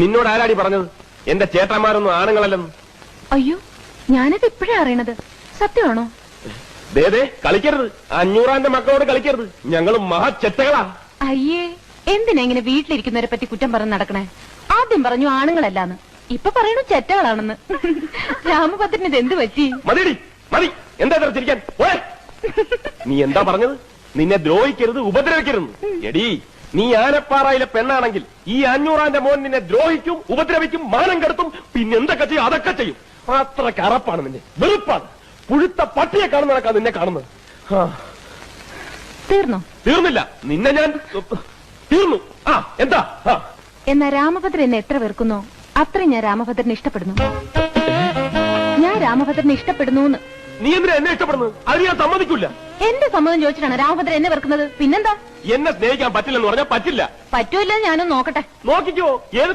നിന്നോട് ആരാടി പറഞ്ഞത് എന്റെ ചേട്ടന്മാരൊന്നും ആണുങ്ങളല്ലെന്ന്? അയ്യോ, ഞാനത് ഇപ്പോഴേ അറിയണത്. സത്യമാണോ? ദേ കളിക്കരുത്, 500 മക്കളോട് കളിക്കരുത്. ഞങ്ങൾ മഹാചെറ്റകളാ. അയ്യേ, എന്തിനാ ഇങ്ങനെ വീട്ടിലിരിക്കുന്നവരെ പറ്റി കുറ്റം പറഞ്ഞ് നടക്കണേ? ആദ്യം പറഞ്ഞു ആണുങ്ങളല്ലാന്ന്, ഇപ്പൊ പറയണു ചെറ്റകളാണെന്ന്. രാമഭദ്രന് ഇത് എന്ത് പറ്റി? മതിയടി, മതി. എന്താ ചിരിക്കാൻ? നീ എന്താ പറഞ്ഞത്? നിന്നെ ദ്രോഹിക്കരുത്, ഉപദ്രവിക്കരുത്. എടി, നീ ആനപ്പാറയിലെ പെണ്ണാണെങ്കിൽ ഈ 500 മോൻ നിന്നെ ദ്രോഹിക്കും, ഉപദ്രവിക്കും, മാനം കെടുത്തും, പിന്നെ എന്തൊക്കെ ചെയ്യും? അതൊക്കെ ചെയ്യും. അത്ര കറപ്പാണ് നിന്നെ, വെറുപ്പാണ്. പുഴുത്ത പട്ടിയെ കാണുന്നതൊക്കെ നിന്നെ കാണുന്നത്. തീർന്നോ? തീർന്നില്ല, നിന്നെ ഞാൻ തീർന്നു. എന്താ? എന്നാ രാമഭദ്രൻ എന്നെ എത്ര വെറുക്കുന്നോ അത്രയും ഞാൻ രാമഭദ്രനെ ഇഷ്ടപ്പെടുന്നു. ഞാൻ രാമഭദ്രനെ ഇഷ്ടപ്പെടുന്നു. നീ എന്തിനാ എന്നെ ഇഷ്ടപ്പെടുന്നത്? അത് ഞാൻ സമ്മതിക്കില്ല. എന്റെ സമ്മതം ചോദിച്ചിട്ടാണ് രാമഭദ്രൻ എന്നെ വെറുക്കുന്നത്. പിന്നെന്താ? എന്നെ സ്നേഹിക്കാൻ പറ്റില്ലെന്ന് പറഞ്ഞാൽ പറ്റില്ല. പറ്റൂല്ല, ഞാനൊന്ന് നോക്കട്ടെ. നോക്കിക്കോ, ഏത്